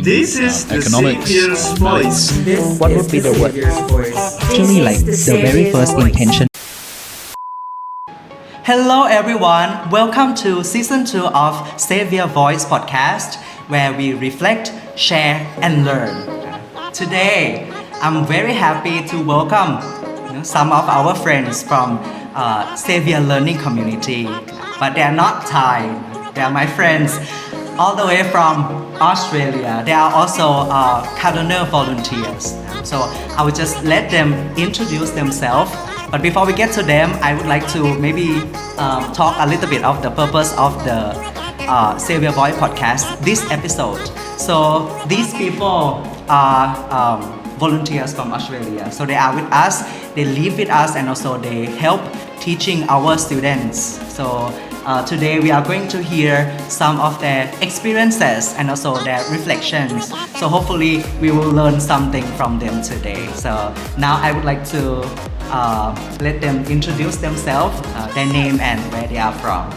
This is the economics. Xavier's Voice. What would be the word? Actually, like the very first intention. Hello everyone, welcome to season 2 of Xavier Voice podcast, where we reflect, share and learn. Today, I'm very happy to welcome some of our friends from Xavier Learning Community, but they are not Thai, they are my friends all the way from Australia. They are also Cardoner Volunteers. So I will just let them introduce themselves. But before we get to them, I would like to maybe talk a little bit of the purpose of the Xavier Voice podcast, this episode. So these people are volunteers from Australia. So they are with us, they live with us, and also they help teaching our students. So today we are going to hear some of their experiences and also their reflections. So hopefully we will learn something from them today. So now I would like to let them introduce themselves, their name and where they are from.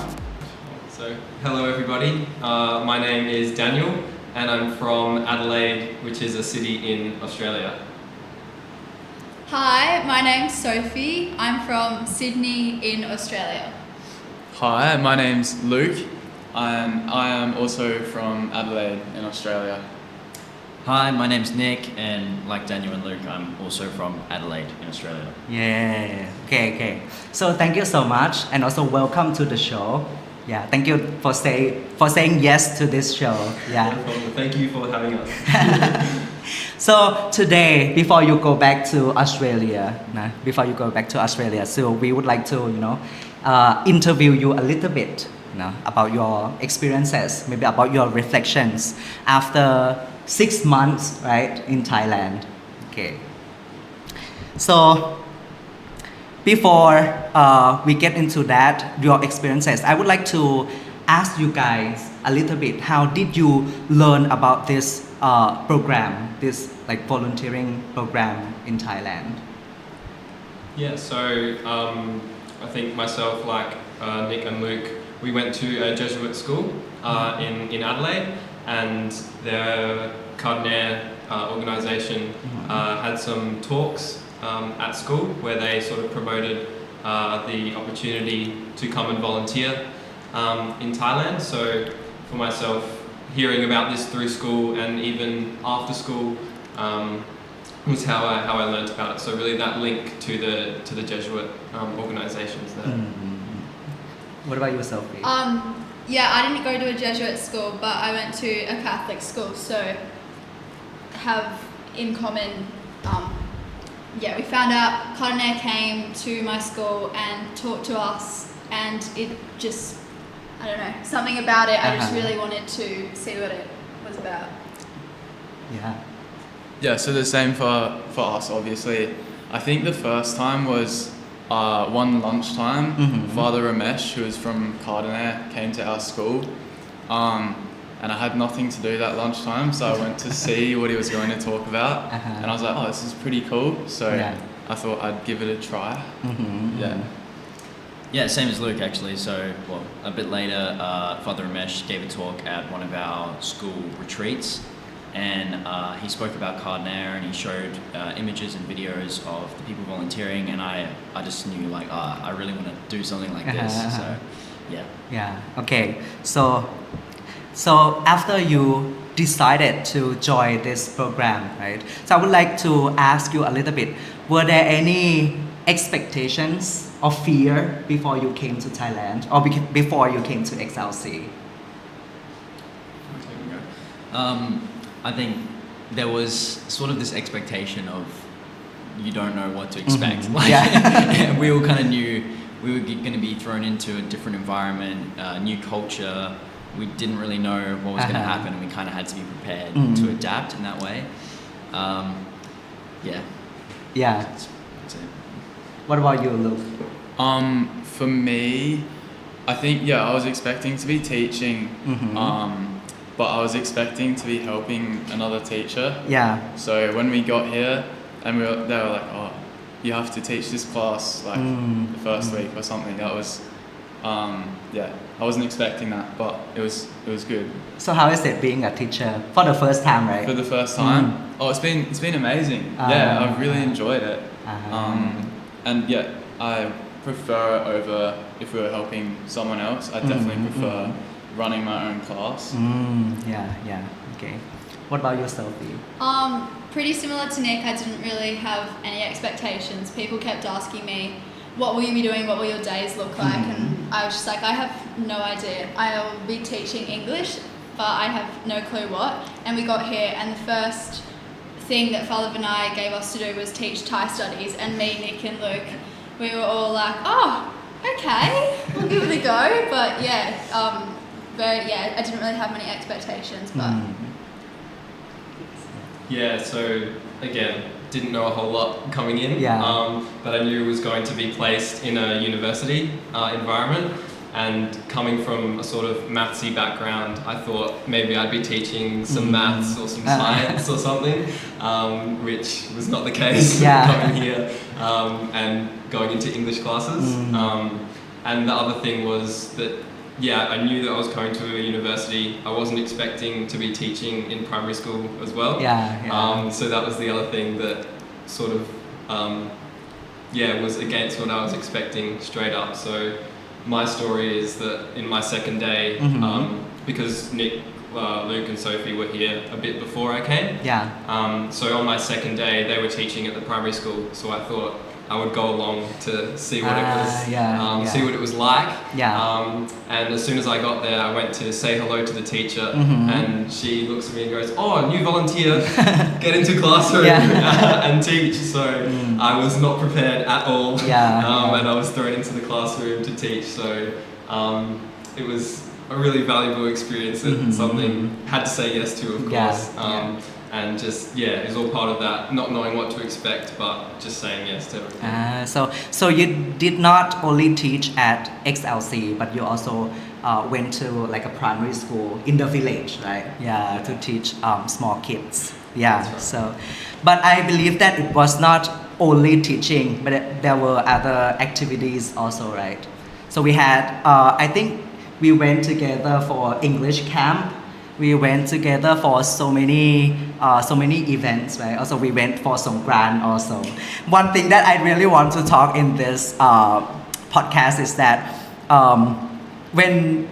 So, hello everybody. My name is Daniel and I'm from Adelaide, which is a city in Australia. Hi, my name's Sophie. I'm from Sydney in Australia. Hi, my name's Luke. I am also from Adelaide in Australia. Hi, my name's Nick, and like Daniel and Luke, I'm also from Adelaide in Australia. Yeah, okay. So thank you so much, and also welcome to the show. Yeah, thank you for saying yes to this show. Yeah. No problem. Thank you for having us. So today, before you go back to Australia, so we would like to, interview you a little bit, about your experiences, maybe about your reflections after 6 months, right, in Thailand. Okay. So before we get into that, your experiences, I would like to ask you guys a little bit. How did you learn about this program, this like volunteering program in Thailand? Yeah, so I think myself, like Nick and Luke, we went to a Jesuit school in Adelaide, and the Cardoner organisation had some talks at school where they sort of promoted the opportunity to come and volunteer in Thailand. So for myself, hearing about this through school and even after school was how I learnt about it. So really that link to the Jesuit organisations there. What about you, Sophie? Yeah, I didn't go to a Jesuit school, but I went to a Catholic school, so have in common. We found out Cardoner came to my school and talked to us, and it just, I don't know, something about it. I just really wanted to see what it was about. Yeah, so the same for us, obviously. I think the first time was one lunchtime. Father Ramesh, who was from Cardoner, came to our school. And I had nothing to do that lunchtime, so I went to see what he was going to talk about. And I was like, oh, this is pretty cool. So I thought I'd give it a try. Yeah, same as Luke actually. So, a bit later, Father Ramesh gave a talk at one of our school retreats, and he spoke about Cardoner, and he showed images and videos of the people volunteering, and I just knew like, I really want to do something like this. So, yeah. Yeah. Okay. So after you decided to join this program, right? So I would like to ask you a little bit, were there any expectations or fear before you came to Thailand or before you came to XLC? I think there was sort of this expectation of you don't know what to expect. We all kind of knew we were going to be thrown into a different environment, new culture. We didn't really know what was going to happen, and we kind of had to be prepared to adapt in that way. That's it. What about you, Luke? For me, I think, I was expecting to be teaching, but I was expecting to be helping another teacher. Yeah. So when we got here, and they were like, oh, you have to teach this class like the first week or something. That was yeah, I wasn't expecting that, but it was good. So how is it being a teacher for the first time, right? For the first time, oh, it's been amazing. Yeah, I've really enjoyed it. And yeah, I prefer it over if we were helping someone else. I definitely prefer running my own class. Yeah. Okay. What about yourself, Lee? Pretty similar to Nick, I didn't really have any expectations. People kept asking me, what will you be doing? What will your days look like? And I was just like, I have no idea. I'll be teaching English, but I have no clue what. And we got here, and the first thing that Father Vinay gave us to do was teach Thai studies. And me, Nick, and Luke, we were all like, oh, okay, we'll give it a go. But yeah, I didn't really have many expectations, but. Yeah, so again, didn't know a whole lot coming in, but I knew it was going to be placed in a university environment, and coming from a sort of mathsy background, I thought maybe I'd be teaching some maths or some science or something, which was not the case coming here and going into English classes. And the other thing was that I knew that I was going to a university. I wasn't expecting to be teaching in primary school as well. So that was the other thing that sort of, was against what I was expecting straight up. So my story is that in my second day, because Nick, Luke and Sophie were here a bit before I came. So on my second day, they were teaching at the primary school. So I thought I would go along to see what it was, see what it was like. And as soon as I got there, I went to say hello to the teacher, and she looks at me and goes, "Oh, new volunteer, get into classroom and teach." So I was not prepared at all, and I was thrown into the classroom to teach. So it was a really valuable experience and something had to say yes to, of course. And just it's all part of that, not knowing what to expect, but just saying yes to everything. So you did not only teach at XLC, but you also went to like a primary school in the village, right? To teach small kids. Right. So, but I believe that it was not only teaching, but there were other activities also, right? So we had, I think we went together for English camp. We went together for so many events, right? Also, we went for Songkran also. One thing that I really want to talk in this podcast is that when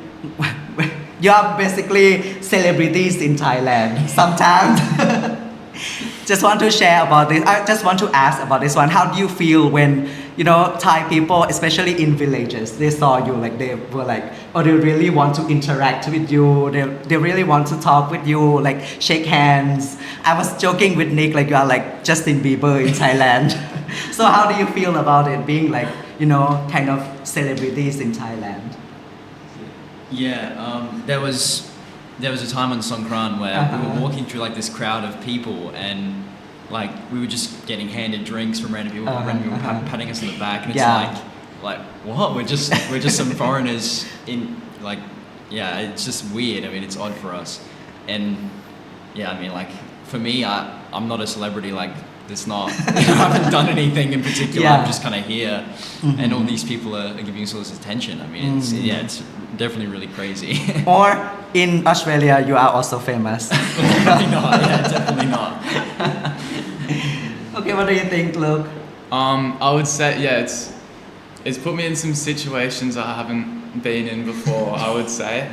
you are basically celebrities in Thailand, sometimes just want to share about this. I just want to ask about this one. How do you feel when, Thai people, especially in villages, they saw you, like they were like, oh, they really want to interact with you. They really want to talk with you, like shake hands. I was joking with Nick, like you are like Justin Bieber in Thailand. So how do you feel about it being like, kind of celebrities in Thailand? There was a time on Songkran where we were walking through like this crowd of people, and like we were just getting handed drinks from random people, patting us on the back, and it's like what? We're just some foreigners in like, it's just weird. I mean, it's odd for us, and I mean, like for me, I'm not a celebrity. Like it's not, I haven't done anything in particular. I'm just kind of here, and all these people are giving us all this attention. I mean, it's definitely really crazy. Or in Australia, you are also famous. Definitely not. Definitely not. Okay, what do you think, Luke? I would say it's put me in some situations I haven't been in before. I would say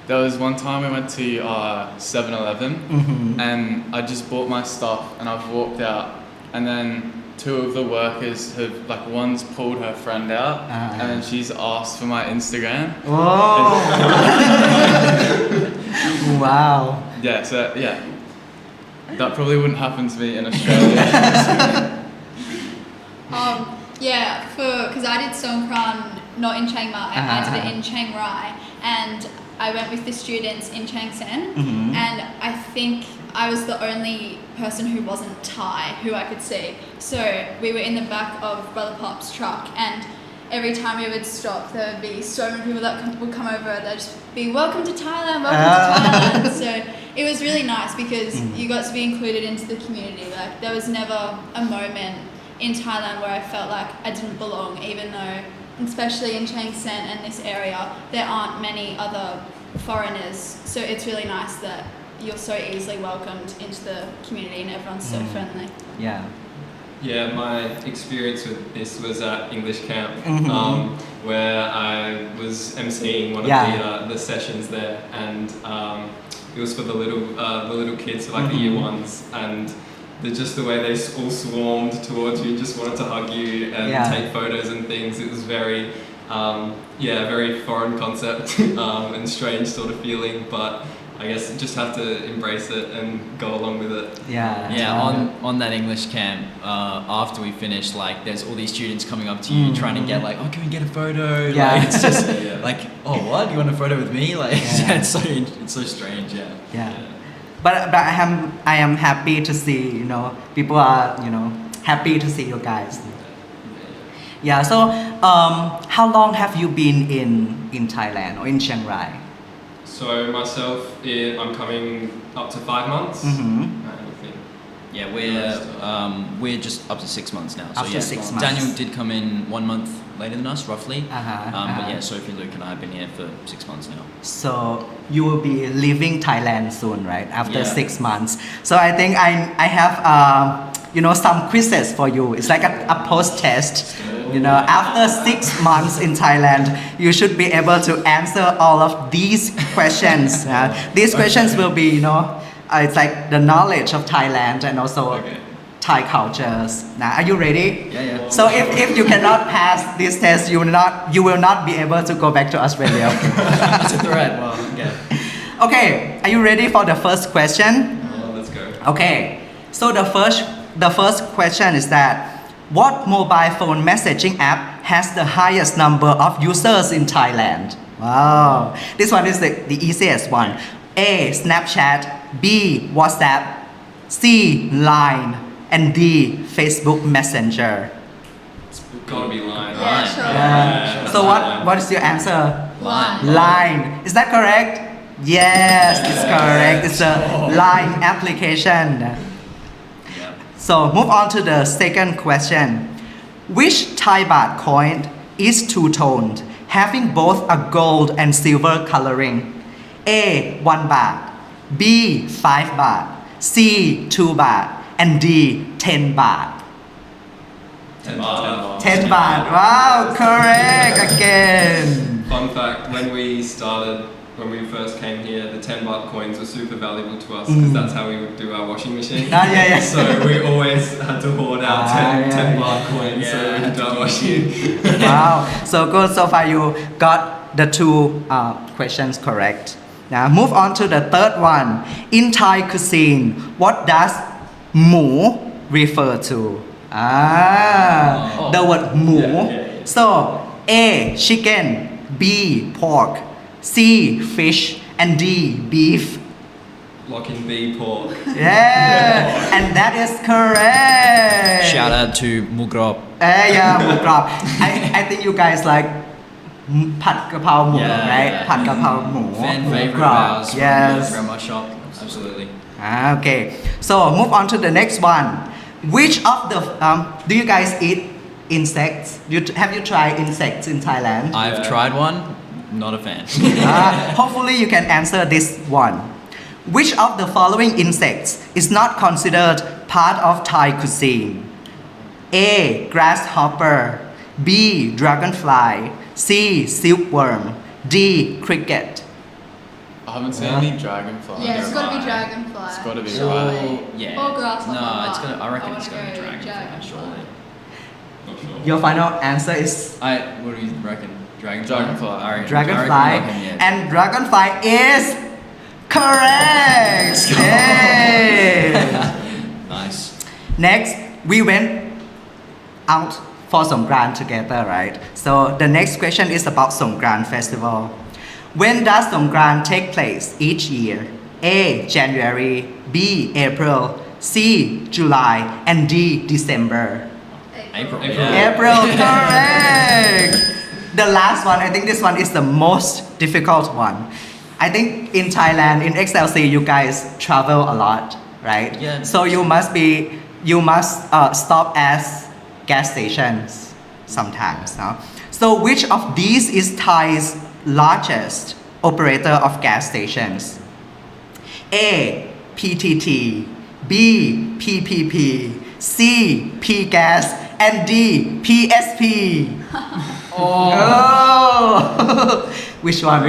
there was one time we went to 7-Eleven, and I just bought my stuff and I've walked out, and then two of the workers have, like, one's pulled her friend out, and then she's asked for my Instagram. Oh. Wow. That probably wouldn't happen to me in Australia. Because I did Songkran not in Chiang Mai, I did it in Chiang Rai, and I went with the students in Chiang Saen, and I think I was the only person who wasn't Thai who I could see. So we were in the back of Brother Pop's truck, and every time we would stop, there would be so many people that would come over. They'd just be, "Welcome to Thailand, welcome to Thailand." So it was really nice because you got to be included into the community. Like there was never a moment in Thailand where I felt like I didn't belong, even though especially in Chiang Rai and this area, there aren't many other foreigners. So it's really nice that you're so easily welcomed into the community and everyone's so friendly. Yeah. Yeah, my experience with this was at English camp, where I was emceeing one of the sessions there, and it was for the little kids, like the year ones, and just the way they all swarmed towards you, just wanted to hug you and take photos and things. It was very, very foreign concept and strange sort of feeling, but I guess you just have to embrace it and go along with it. On that English camp, after we finished, like there's all these students coming up to you trying to get like, oh, can we get a photo? Like, it's just like, oh, what? You want a photo with me? Like, it's so strange. But I am happy to see, people are, happy to see you guys. So how long have you been in Thailand or in Chiang Rai? So myself, I'm coming up to 5 months. Yeah, we're just up to 6 months now. So Up to 6 months. Daniel did come in 1 month later than us, roughly. Uh-huh. But Sophie, Luke, and I have been here for 6 months now. So you will be leaving Thailand soon, right? After 6 months. So I think I have some quizzes for you. It's like a post test. After 6 months in Thailand, you should be able to answer all of these questions. These questions will be, it's like the knowledge of Thailand and also Thai cultures. Now, are you ready? Yeah. So if you cannot pass this test, you will not be able to go back to Australia. That's a threat. Well, okay. Okay, are you ready for the first question? Let's go. Okay, so the first question is that what mobile phone messaging app has the highest number of users in Thailand? Wow, this one is the easiest one. A. Snapchat, B. WhatsApp, C. Line, and D. Facebook Messenger. It's gotta be Line. Yeah, sure. So what is your answer? Line. Is that correct? Yes, it's correct. It's a Line application. So move on to the second question. Which Thai baht coin is two-toned, having both a gold and silver coloring? A. 1 baht, B. 5 baht, C. 2 baht, and D. 10 baht. 10 baht. 10 baht. Wow, correct again. Fun fact, when we first came here, the 10 baht coins were super valuable to us because that's how we would do our washing machine. So we always had to hoard out 10 baht coins so we could do our washing. Wow, so good. So far you got the two questions correct. Now move on to the third one. In Thai cuisine, what does mu refer to? The word mu. So A. Chicken, B. Pork, C. Fish, and D. Beef. Lock in B, pork. Yeah, and that is correct. Shout out to Mugrop. Hmuกรอบ I think you guys like ผัดกะเพราหมู right ผัดกะเพราหมู Fan หมู favorite กรอบ of ours yes from Grandma Shop. Absolutely. Okay, so move on to the next one. Which of the do you guys eat insects? Have you tried insects in Thailand? I've tried one. Not a fan. Hopefully you can answer this one. Which of the following insects is not considered part of Thai cuisine? A. Grasshopper, B. Dragonfly, C. Silkworm, D. Cricket. I haven't seen any dragonfly. Yeah, it's gotta be dragonfly. It's gotta be Surely. Yeah. Or grasshopper. No, I reckon wanna it's gonna be go dragonfly. Surely. Not sure. Your final answer is What do you reckon? Dragonfly. Dragonfly. I reckon Dragonfly, and Dragonfly is correct. Yay. Nice. Next, we went out for Songkran together, right? So the next question is about Songkran festival. When does Songkran take place each year? A. January, B. April, C. July, and D. December. April. April, correct. The last one, I think this one is the most difficult one. I think in Thailand, in XLC, you guys travel a lot, right? Yeah. So you must stop as gas stations sometimes. No? So which of these is Thai's largest operator of gas stations? A. PTT, B. PPP, C. P-gas, and D. PSP. Oh. Which one?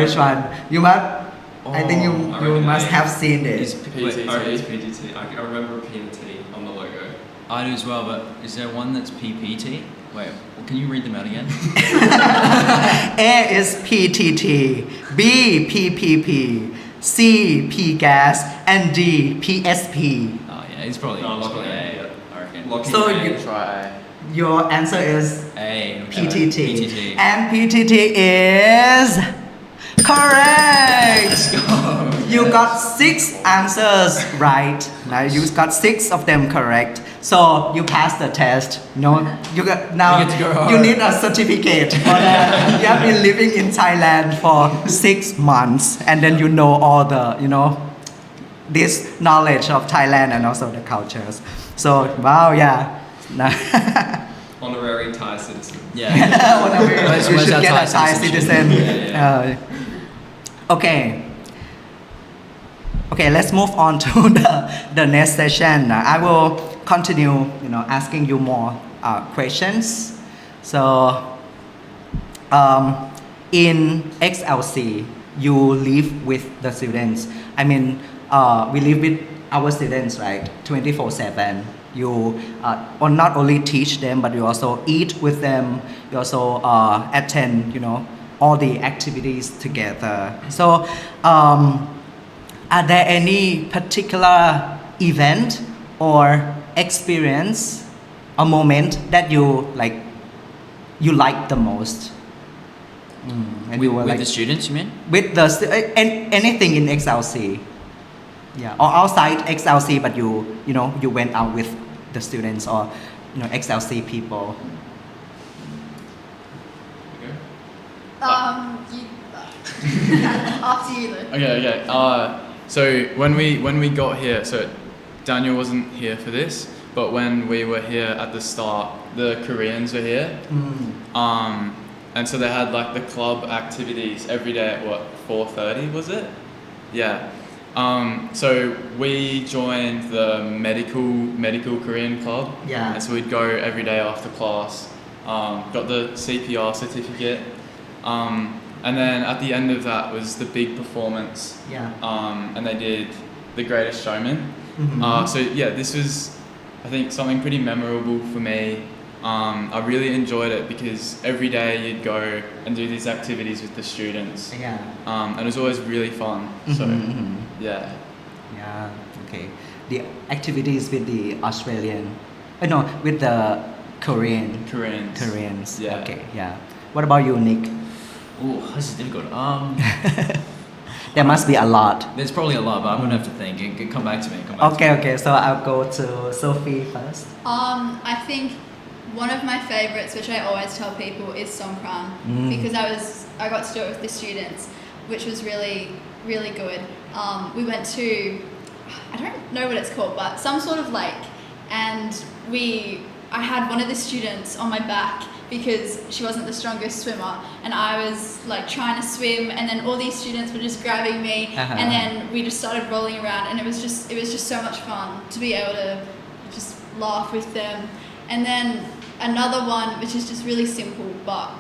You must. I think you must have seen Is it. wait, It's PTT. I remember P and T on the logo. I do as well, but is there one that's PPT? Wait, can you read them out again? A is PTT, B. PPP, C. P-gas, and D. PSP. Oh yeah, it's probably, No, it's lock probably it A. in, yeah. I reckon. Locking So A. you- Try Your answer is A. PTT. PTT. And PTT is correct. You got 6 answers right. Now you got 6 of them correct. So you passed the test. No, you got now. You get to go home. You need a certificate for that. You have been living in Thailand for 6 months, and then you know all the this knowledge of Thailand and also the cultures. So wow, yeah. Honorary Thai citizen. Yeah. You should our get a Thai Thai citizenship? citizen. Okay. Okay, let's move on to the next session. I will continue, asking you more questions. So, in XLC, you live with the students. I mean, we live with our students, right? 24/7. You not only teach them, but you also eat with them. You also attend, all the activities together. So, are there any particular event or experience or moment that you like the most? And you were With like the students, you mean? with the anything in XLC, yeah, or outside XLC, but you went out with the students or XLC people. After you, Lou. Okay. So when we got here, so Daniel wasn't here for this, but when we were here at the start, the Koreans were here. And so they had like the club activities every day at 4:30 was it? Yeah. So we joined the medical Korean club. Yeah. And so we'd go every day after class. Got the CPR certificate. And then at the end of that was the big performance. Yeah. And they did The Greatest Showman. So yeah, this was, I think, something pretty memorable for me. I really enjoyed it because every day you'd go and do these activities with the students. Yeah. And it was always really fun. So yeah. Yeah. Okay. The activities with the Australian, with the Koreans. Koreans. Yeah. Okay. Yeah. What about you, Nick? Oh, this is difficult. There must be a lot. There's probably a lot, but I'm gonna have to think. Come back to me. Okay. So I'll go to Sophie first. I think one of my favorites, which I always tell people, is Songkran because I got to do it with the students, which was really, really good. We went to, I don't know what it's called, but some sort of lake, and I had one of the students on my back because she wasn't the strongest swimmer, and I was like trying to swim, and then all these students were just grabbing me, and then we just started rolling around, and it was just so much fun to be able to just laugh with them. And then another one, which is just really simple, but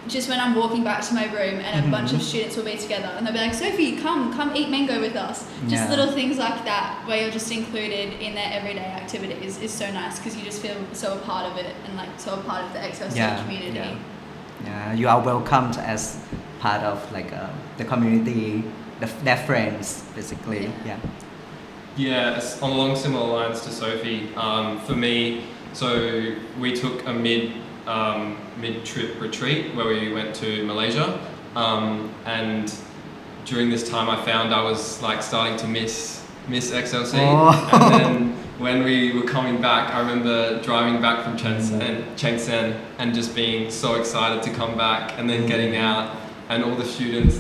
just when I'm walking back to my room and a bunch of students will be together and they'll be like, Sophie, come eat mango with us. Just little things like that where you're just included in their everyday activities is so nice because you just feel so a part of it and like so a part of the XLC community. Yeah, you are welcomed as part of like the community, their friends, basically. Yeah. Yeah, it's along similar lines to Sophie. For me, so we took a mid-trip retreat where we went to Malaysia, and during this time I found I was like starting to miss XLC. And then when we were coming back, I remember driving back from Chiang Rai and just being so excited to come back, and then getting out and all the students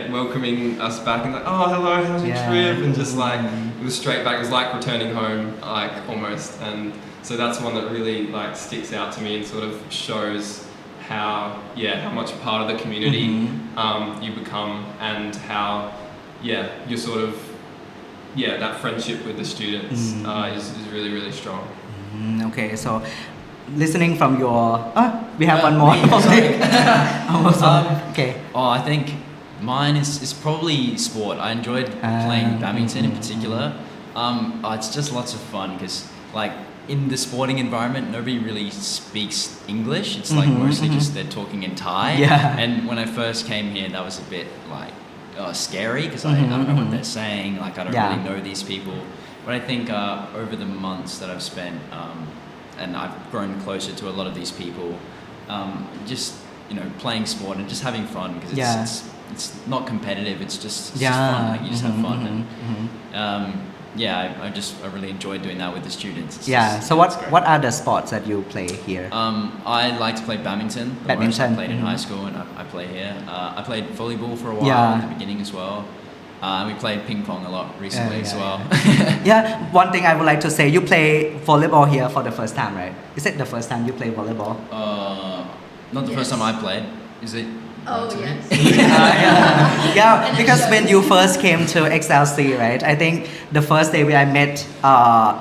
welcoming us back and like, oh hello, how's your trip? And just like it was straight back. It was like returning home, like almost. And so that's one that really like sticks out to me and sort of shows how much part of the community you become, and how you're sort of that friendship with the students is really, really strong. Okay, so listening from your we have one more. Sorry. Okay. Oh, I think mine is probably sport. I enjoyed playing badminton in particular. It's just lots of fun because like in the sporting environment, nobody really speaks English. It's like mostly just they're talking in Thai. Yeah. And when I first came here, that was a bit like scary because I don't know what they're saying. Like I don't really know these people. But I think over the months that I've spent, and I've grown closer to a lot of these people, just playing sport and just having fun because it's not competitive. It's just fun. Like you just have fun. I really enjoyed doing that with the students. So what are the sports that you play here? I like to play badminton. I played in high school and I play here. I played volleyball for a while at the beginning as well. And we played ping pong a lot recently as well. One thing I would like to say, you play volleyball here for the first time, right? Is it the first time you play volleyball? Not the first time I played. Is it? Oh, yes. Because when you first came to XLC, right? I think the first day when I met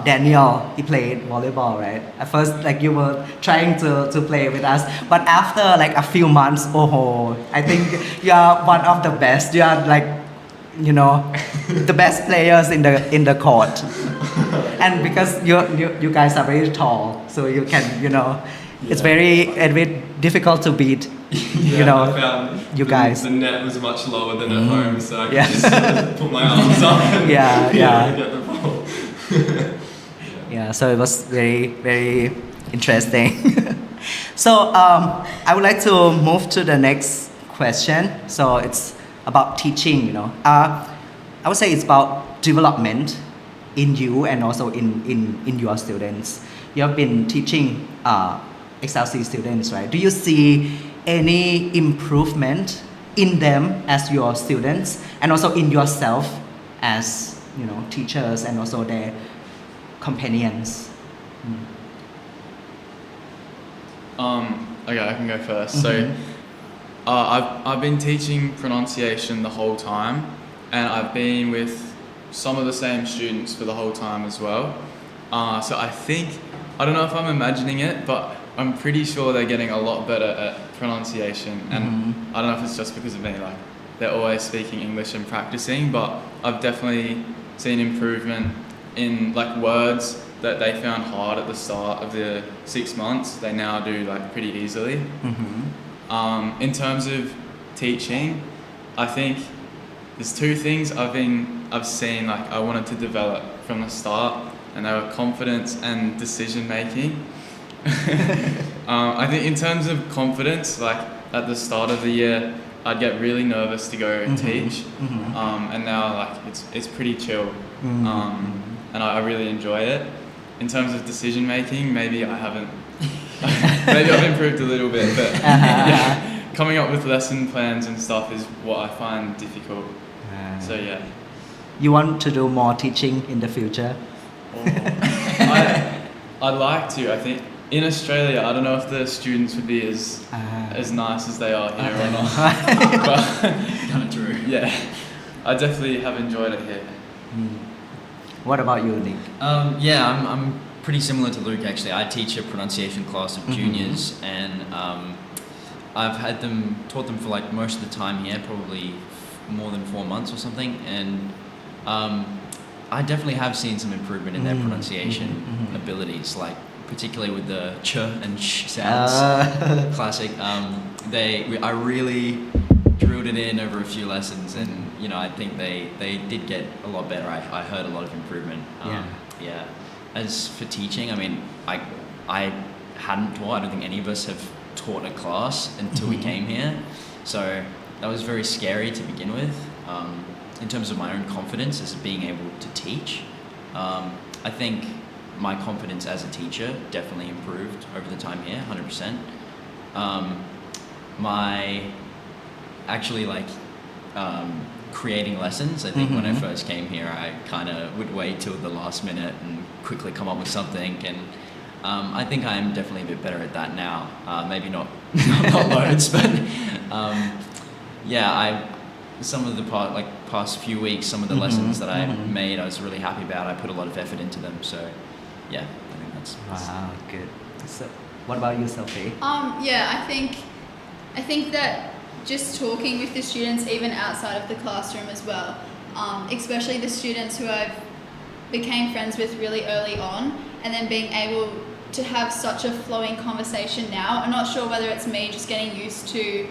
Daniel, he played volleyball, right? At first, like you were trying to play with us, but after like a few months, I think you are one of the best. You are like, the best players in the court, and because you guys are very tall, so you can it's very difficult to beat. I found you guys. The net was much lower than at home, so I could just put my arms up and get the ball. So it was very, very interesting. So I would like to move to the next question. So it's about teaching, I would say it's about development in you and also in your students. You have been teaching XLC students, right? Do you see any improvement in them as your students and also in yourself as teachers and also their companions? Okay, I can go first. So I've been teaching pronunciation the whole time, and I've been with some of the same students for the whole time as well. So I think, I don't know if I'm imagining it, but I'm pretty sure they're getting a lot better at pronunciation, and I don't know if it's just because of me, like they're always speaking English and practicing, but I've definitely seen improvement in like words that they found hard at the start of the 6 months, they now do like pretty easily. In terms of teaching, I think there's two things I've seen like I wanted to develop from the start, and they were confidence and decision making. I think in terms of confidence, like at the start of the year, I'd get really nervous to go teach, and now like it's pretty chill, and I really enjoy it. In terms of decision making, maybe I haven't. Maybe I've improved a little bit, but coming up with lesson plans and stuff is what I find difficult. So You want to do more teaching in the future? I'd like to. I think in Australia, I don't know if the students would be as nice as they are here or not. But Kind of true. I definitely have enjoyed it here. What about you, Nick? I'm pretty similar to Luke actually. I teach a pronunciation class of juniors, and I've taught them for like most of the time here, probably more than 4 months or something, and I definitely have seen some improvement in their pronunciation abilities, like particularly with the ch and sh sounds. Classic. I really drilled it in over a few lessons, and I think they did get a lot better. I heard a lot of improvement. As for teaching, I mean, I hadn't taught. I don't think any of us have taught a class until we came here, so that was very scary to begin with. In terms of my own confidence as being able to teach, I think my confidence as a teacher definitely improved over the time here, 100%. Creating lessons, I think when I first came here, I kind of would wait till the last minute and quickly come up with something, and I think I am definitely a bit better at that now. Maybe not not loads, but yeah, some of the past few weeks, some of the lessons that I made, I was really happy about. I put a lot of effort into them. So yeah, I think that's Wow, good. So, what about you, Sophie? Yeah, I think that just talking with the students, even outside of the classroom as well, especially the students who I've became friends with really early on, and then being able to have such a flowing conversation now. I'm not sure whether it's me just getting used to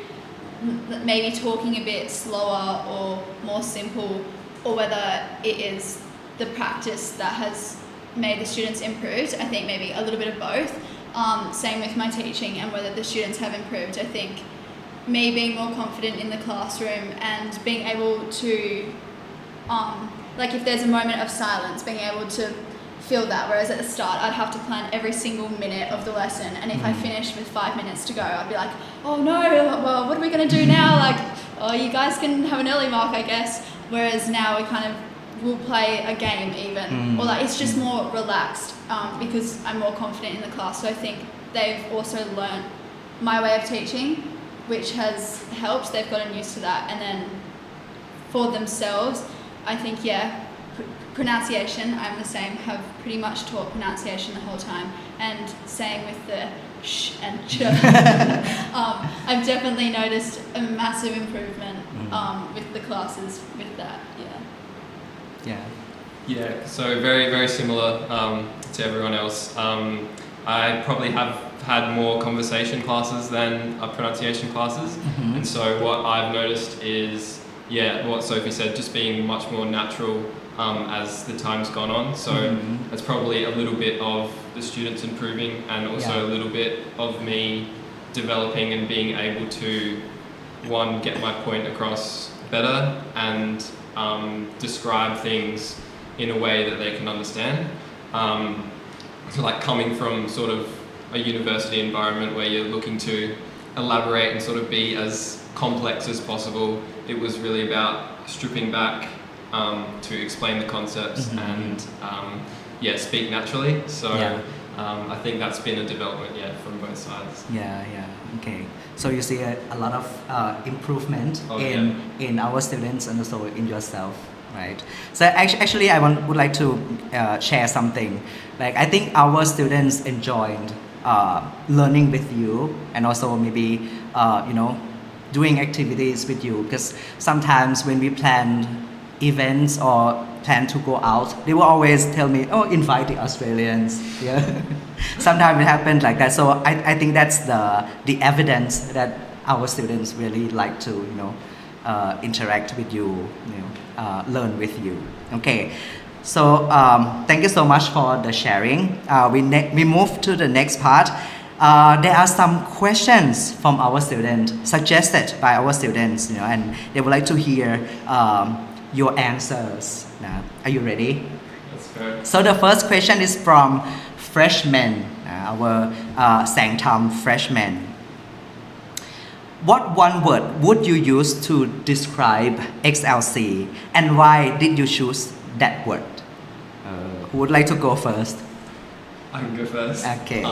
maybe talking a bit slower or more simple, or whether it is the practice that has made the students improved. I think maybe a little bit of both. Same with my teaching and whether the students have improved. I think me being more confident in the classroom and being able to, like if there's a moment of silence, being able to feel that, whereas at the start I'd have to plan every single minute of the lesson, and if I finished with 5 minutes to go, I'd be like, oh no, well what are we going to do now? Like, oh, you guys can have an early mark, I guess. Whereas now we kind of will play a game even, or like it's just more relaxed because I'm more confident in the class. So I think they've also learnt my way of teaching, which has helped. They've gotten used to that, and then for themselves, I think pronunciation, I'm the same, have pretty much taught pronunciation the whole time, and same with the sh and ch. I've definitely noticed a massive improvement with the classes with that, Yeah. So very, very similar to everyone else. I probably have had more conversation classes than pronunciation classes, and so what I've noticed is, what Sophie said, just being much more natural as the time's gone on. So that's probably a little bit of the students improving, and also a little bit of me developing and being able to, one, get my point across better and describe things in a way that they can understand. So like coming from sort of a university environment where you're looking to elaborate and sort of be as complex as possible, it was really about stripping back to explain the concepts and speak naturally. So I think that's been a development from both sides. Okay. So you see a lot of improvement in our students and also in yourself, right? So actually I would like to share something. Like I think our students enjoyed learning with you, and also maybe doing activities with you, because sometimes when we plan events or plan to go out, they will always tell me, oh, invite the Australians. Sometimes it happens like that. So I think that's the evidence that our students really like to interact with you, learn with you. Okay, so thank you so much for the sharing. We move to the next part. There are some questions from our students, suggested by our students, and they would like to hear your answers. Are you ready? Let's go. So the first question is from freshman, our Sang Tham freshman. What one word would you use to describe XLC, and why did you choose that word? Who would like to go first? I can go first. Okay.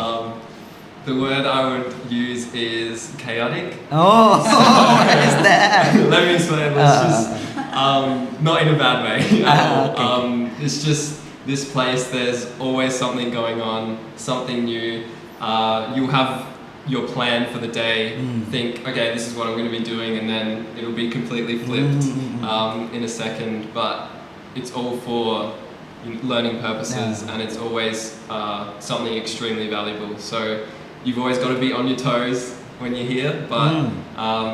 The word I would use is chaotic. Oh, what is that? Let me explain. It's just not in a bad way at all. Okay. It's just this place. There's always something going on, something new. You'll have your plan for the day. Think, okay, this is what I'm going to be doing, and then it'll be completely flipped in a second. But it's all for learning purposes, and it's always something extremely valuable. So you've always got to be on your toes when you're here, but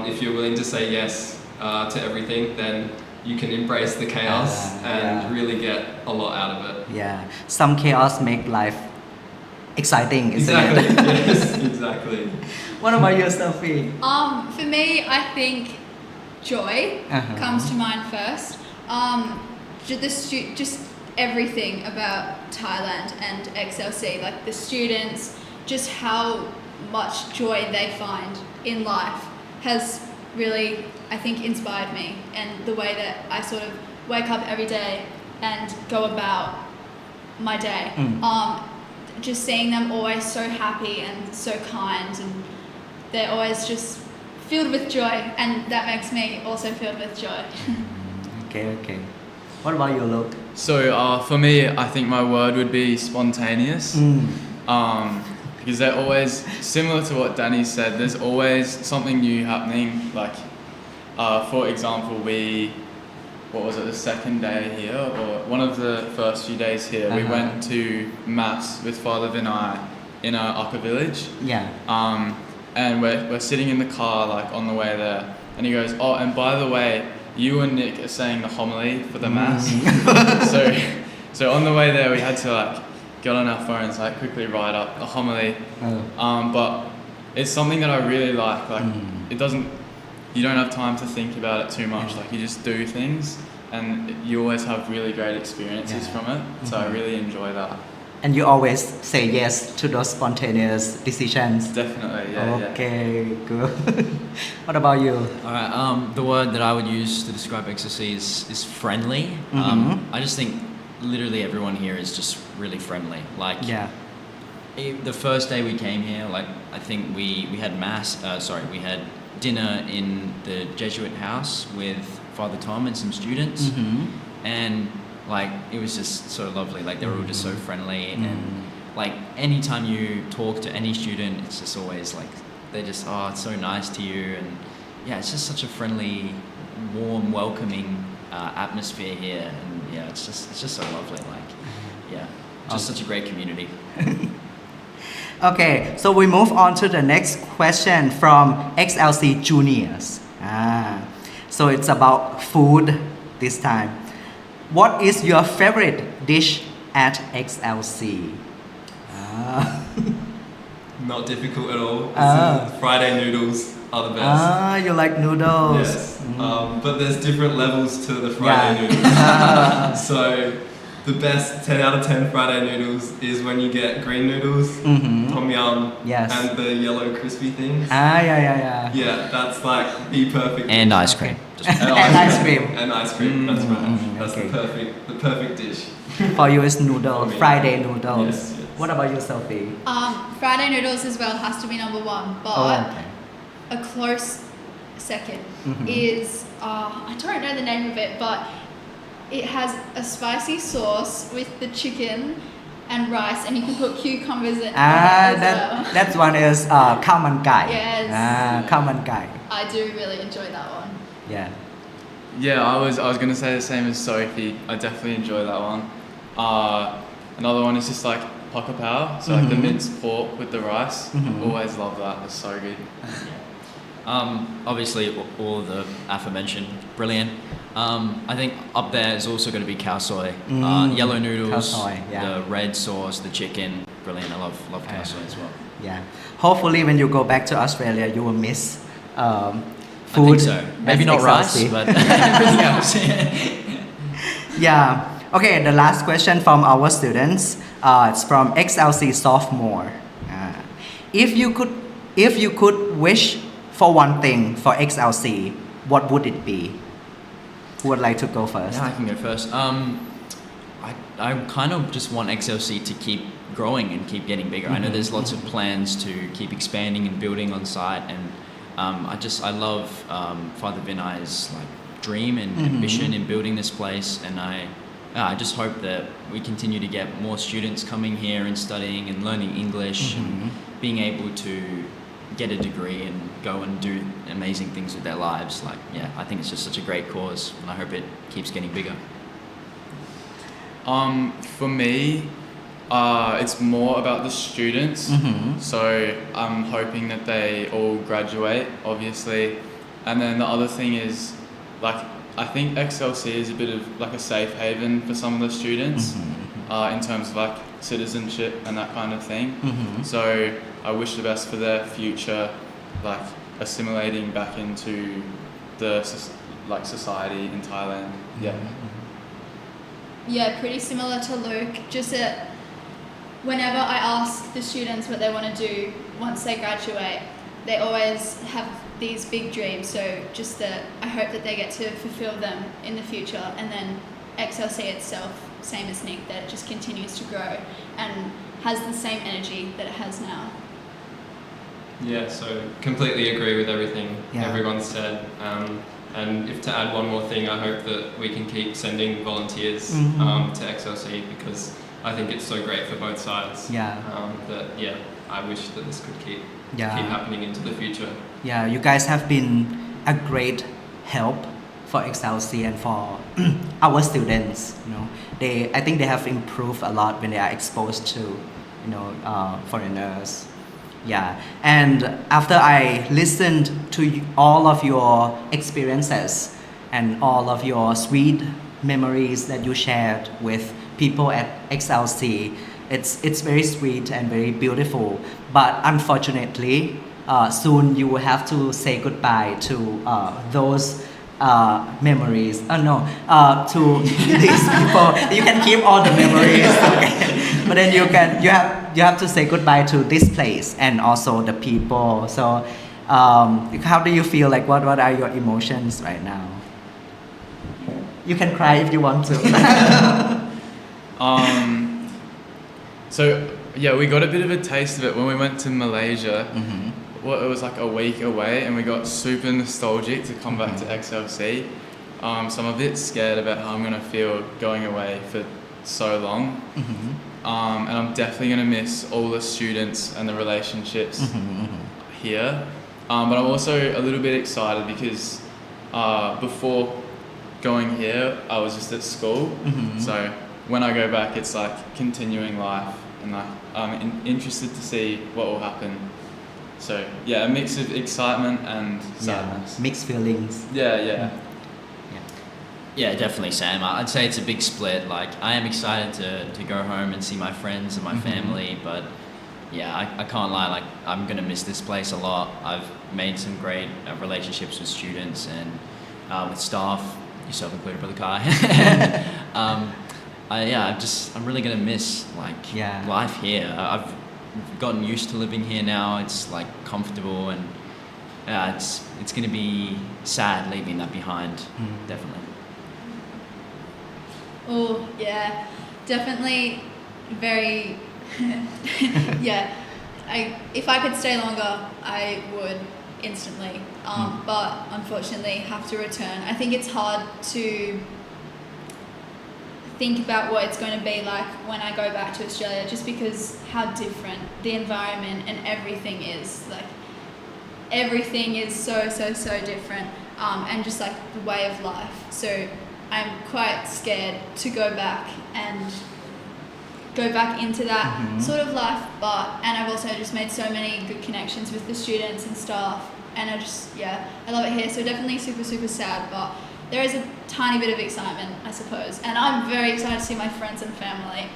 if you're willing to say yes to everything, then you can embrace the chaos and really get a lot out of it. Some chaos make life exciting, isn't it? Yes, exactly. What about you, Sophie? For me, I think joy comes to mind first. Just everything about Thailand and XLC, like the students, just how much joy they find in life has really, I think, inspired me, and the way that I sort of wake up every day and go about my day. just seeing them always so happy and so kind, and they're always just filled with joy, and that makes me also filled with joy. Okay. What about you, Luke? So for me, I think my word would be spontaneous. Because they're always similar to what Danny said. There's always something new happening. Like, for example, what was it, the second day here, or one of the first few days here, we went to Mass with Father Vinay in our upper village. Yeah. And we're sitting in the car, like, on the way there, and he goes, "Oh, and by the way, you and Nick are saying the homily for the Mass." So on the way there, we had to, like, get on our phones, like, quickly write up the homily. But it's something that I really like. Like, you don't have time to think about it too much. Like, you just do things, and you always have really great experiences from it. So I really enjoy that. And you always say yes to those spontaneous decisions. Definitely, yeah. Okay, good. What about you? All right. The word that I would use to describe XLC is friendly. I just think literally everyone here is just really friendly. Like, the first day we came here, like, I think we had we had dinner in the Jesuit house with Father Tom and some students, and like, it was just so lovely. Like, they were all just so friendly, and like, anytime you talk to any student, it's just always like, they're just, oh, it's so nice to you, and yeah, it's just such a friendly, warm, welcoming atmosphere here, and yeah, it's just so lovely. Like, yeah, just such a great community. Okay, so we move on to the next question from XLC juniors. So it's about food this time. What is your favorite dish at XLC? Not difficult at all. Friday noodles are the best. You like noodles? Yes. But there's different levels to the Friday noodles. So the best 10 out of 10 Friday noodles is when you get green noodles, tom yum, and the yellow crispy things. Yeah. Yeah, that's like the perfect. And ice cream. And ice cream. And ice cream. That's right. That's the perfect dish. For you is noodle, Friday noodles. Yes. What about you, Sophie? Friday noodles as well has to be number one, but a close second is I don't know the name of it, but it has a spicy sauce with the chicken and rice, and you can put cucumbers in it as well. That one is khao man gai. Yes. Khao man gai. I do really enjoy that one. Yeah. Yeah, I was gonna say the same as Sophie. I definitely enjoy that one. Another one is just like paka pao, so like the minced pork with the rice. Always love that. It's so good. Obviously, all of the aforementioned, brilliant. I think up there is also going to be khao soy, yellow noodles, khao soy, the red sauce, the chicken, brilliant. I love khao soy as well. Yeah. Hopefully, when you go back to Australia, you will miss food. I think so. Maybe at not XLC. rice, but everything else. Yeah. Okay. The last question from our students. It's from XLC sophomore. If you could wish for one thing for XLC, what would it be? Who would like to go first? Yeah, I can go first. I kind of just want XLC to keep growing and keep getting bigger. I know there's lots of plans to keep expanding and building on site, and I love Father Vinay's like dream and ambition in building this place, and I just hope that we continue to get more students coming here and studying and learning English and being able to get a degree and go and do amazing things with their lives. Like, yeah, I think it's just such a great cause, and I hope it keeps getting bigger. For me, it's more about the students. So I'm hoping that they all graduate, obviously. And then the other thing is, like, I think XLC is a bit of like a safe haven for some of the students in terms of like citizenship and that kind of thing. So I wish the best for their future, like assimilating back into the like society in Thailand. Yeah, pretty similar to Luke. Just that whenever I ask the students what they want to do once they graduate, they always have these big dreams. So just that I hope that they get to fulfill them in the future, and then XLC itself same as Nick, that it just continues to grow and has the same energy that it has now. Yeah, so completely agree with everything Yeah. everyone said. And if to add one more thing, I hope that we can keep sending volunteers to XLC, because I think it's so great for both sides. Yeah. I wish that this could keep Yeah. happening into the future. Yeah, you guys have been a great help for XLC and for our students. I think they have improved a lot when they are exposed to, foreigners. Yeah, and after I listened to all of your experiences and all of your sweet memories that you shared with people at XLC, it's very sweet and very beautiful. But unfortunately, soon you will have to say goodbye to those memories. To these people. You can keep all the memories, okay? But then you have to say goodbye to this place and also the people. So, how do you feel? Like, what are your emotions right now? You can cry if you want to. So yeah, we got a bit of a taste of it when we went to Malaysia. Well, it was like a week away, and we got super nostalgic to come back to XLC. So I'm a bit scared about how I'm gonna feel going away for so long. And I'm definitely gonna miss all the students and the relationships here. But I'm also a little bit excited because before going here, I was just at school. So when I go back, it's like continuing life, and like I'm interested to see what will happen. So yeah, a mix of excitement and sadness. Mixed feelings. Yeah. Yeah, definitely, Sam. I'd say it's a big split. Like, I am excited to go home and see my friends and my family, but yeah, I can't lie. Like, I'm gonna miss this place a lot. I've made some great relationships with students and with staff, yourself included, Brother Kai. I'm really gonna miss life here. I've gotten used to living here now. It's like comfortable, and it's gonna be sad leaving that behind. Definitely. Oh yeah, definitely very yeah. If I could stay longer, I would instantly. But unfortunately, have to return. I think it's hard to think about what it's going to be like when I go back to Australia, just because how different the environment and everything is. Like, everything is so different, and just like the way of life. So I'm quite scared to go back into that sort of life, and I've also just made so many good connections with the students and staff, and I love it here. So definitely super sad, but there is a tiny bit of excitement, I suppose, and I'm very excited to see my friends and family,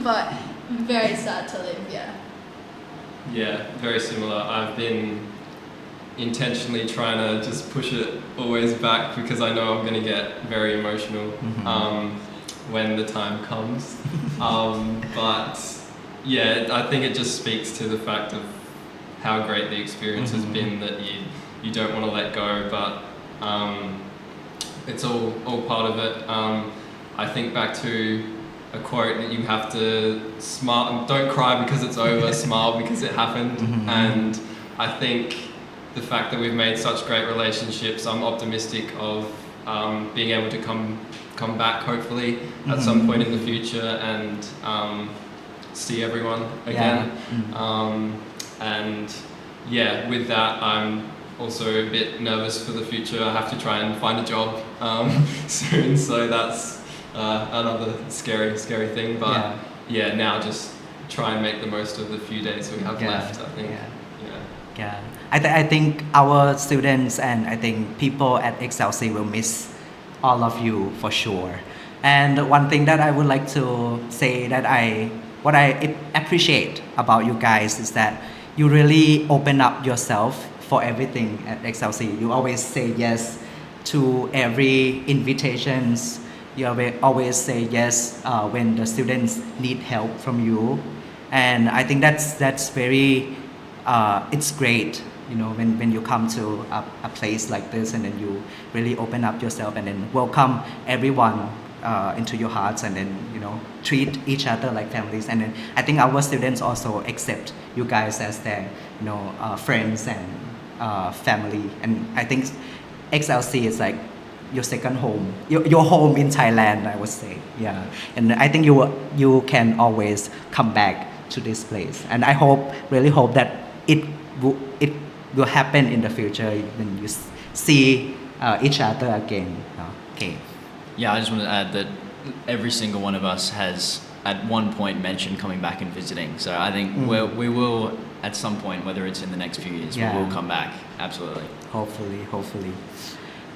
but very sad to leave. Yeah, very similar. I've been intentionally trying to just push it always back, because I know I'm going to get very emotional when the time comes. But yeah, I think it just speaks to the fact of how great the experience has been, that you don't want to let go, but it's all part of it. I think back to a quote that you have to smile, don't cry because it's over, smile because it happened. And I think the fact that we've made such great relationships, I'm optimistic of being able to come back hopefully at some point in the future and see everyone again. And yeah, with that, I'm also a bit nervous for the future. I have to try and find a job soon, so that's another scary thing. But yeah, now just try and make the most of the few days we have left, I think. Yeah. I think our students and I think people at XLC will miss all of you for sure. And one thing that I would like to say that what I appreciate about you guys is that you really open up yourself for everything at XLC. You always say yes to every invitations. You always say yes when the students need help from you. And I think that's very, it's great, when you come to a place like this and then you really open up yourself and then welcome everyone into your hearts, and then treat each other like families. And then I think our students also accept you guys as their friends and family. And I think XLC is like your second home, your home in Thailand, I would say. Yeah, and I think you can always come back to this place. And I really hope that it will happen in the future when you see each other again. Okay. Yeah, I just want to add that every single one of us has at one point mentioned coming back and visiting. So I think we will at some point, whether it's in the next few years, we will come back. Absolutely. Hopefully.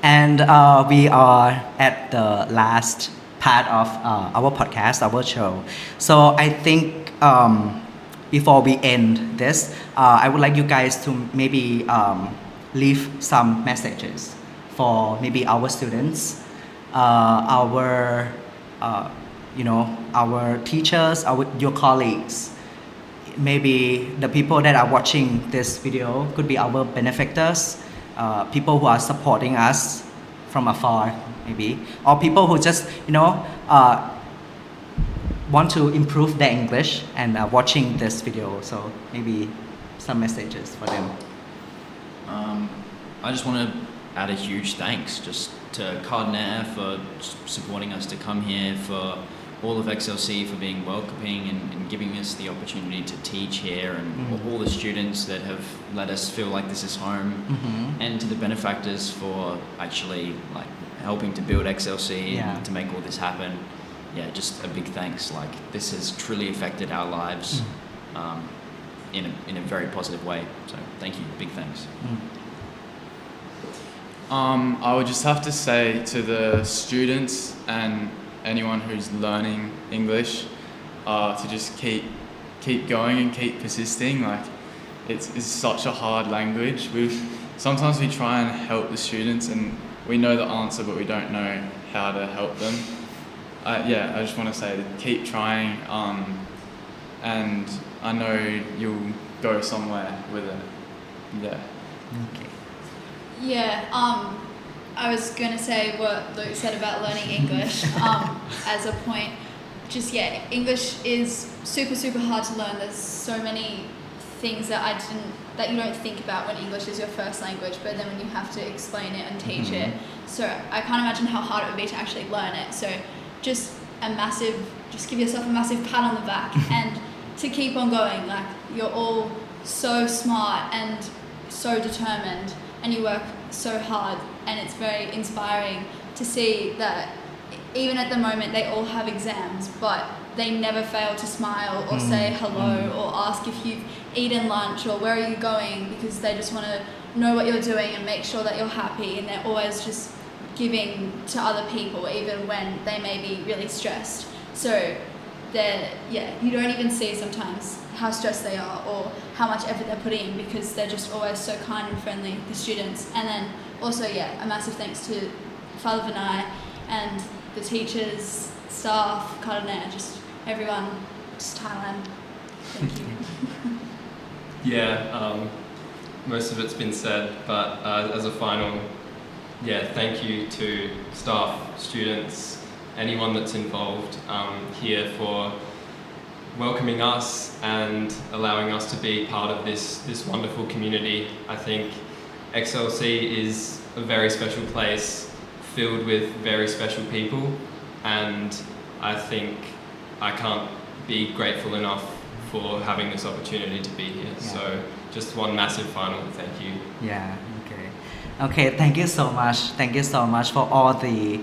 And we are at the last part of our podcast, our show. So I think before we end this, I would like you guys to maybe leave some messages for maybe our students, our teachers, your colleagues. Maybe the people that are watching this video could be our benefactors, people who are supporting us from afar, maybe, or people who just want to improve their English and watching this video. So maybe some messages for them. I just want to add a huge thanks just to Cardoner for supporting us to come here, for all of XLC for being welcoming and giving us the opportunity to teach here, and all the students that have let us feel like this is home, and to the benefactors for actually like helping to build XLC and to make all this happen. Yeah, just a big thanks. Like, this has truly affected our lives in a very positive way. So thank you, big thanks. I would just have to say to the students and anyone who's learning English to just keep going and keep persisting. Like, it's such a hard language. Sometimes we try and help the students and we know the answer, but we don't know how to help them. I just want to say keep trying, and I know you'll go somewhere with it. Okay. I was going to say what Luke said about learning English as a point. Just, English is super, super hard to learn. There's so many things that you don't think about when English is your first language, but then when you have to explain it and teach it. So I can't imagine how hard it would be to actually learn it. So just give yourself a massive pat on the back and to keep on going. Like, you're all so smart and so determined, and you work so hard, and it's very inspiring to see that even at the moment they all have exams, but they never fail to smile or say hello or ask if you've eaten lunch or where are you going, because they just want to know what you're doing and make sure that you're happy, and they're always just giving to other people even when they may be really stressed. So you don't even see sometimes how stressed they are or how much effort they're putting in, because they're just always so kind and friendly, the students. And then also, a massive thanks to Father Vinay and the teachers, staff, Cardoner, just everyone, just Thailand. Thank you. Most of it's been said, but as a final, thank you to staff, students, anyone that's involved here for welcoming us and allowing us to be part of this wonderful community. I think XLC is a very special place filled with very special people, and I think I can't be grateful enough for having this opportunity to be here. So just one massive final thank you. Okay, thank you so much for all the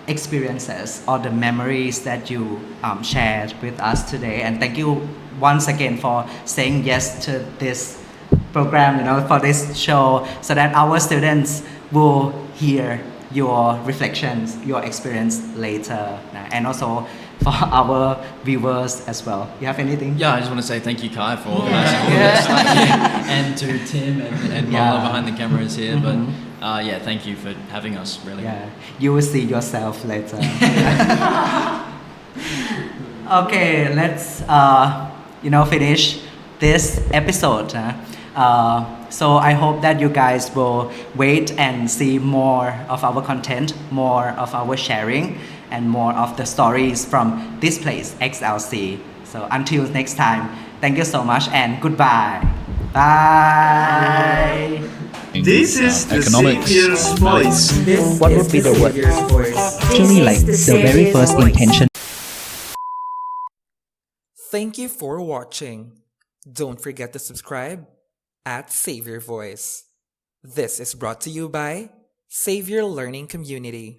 experiences, all the memories that you shared with us today, and thank you once again for saying yes to this program, for this show, so that our students will hear your reflections, your experience later, and also for our viewers as well. You have anything? I just want to say thank you, Kai, for organizing all this, and to Tim and Mala behind the cameras here. But thank you for having us, really. You will see yourself later. Okay, let's finish this episode. So I hope that you guys will wait and see more of our content, more of our sharing, and more of the stories from this place, XLC. So until next time, thank you so much and goodbye. Bye. This is the economics, Xavier's Voice. What would be the word? To me, like the very first intention. Thank you for watching. Don't forget to subscribe at Xavier Voice. This is brought to you by Xavier Learning Community.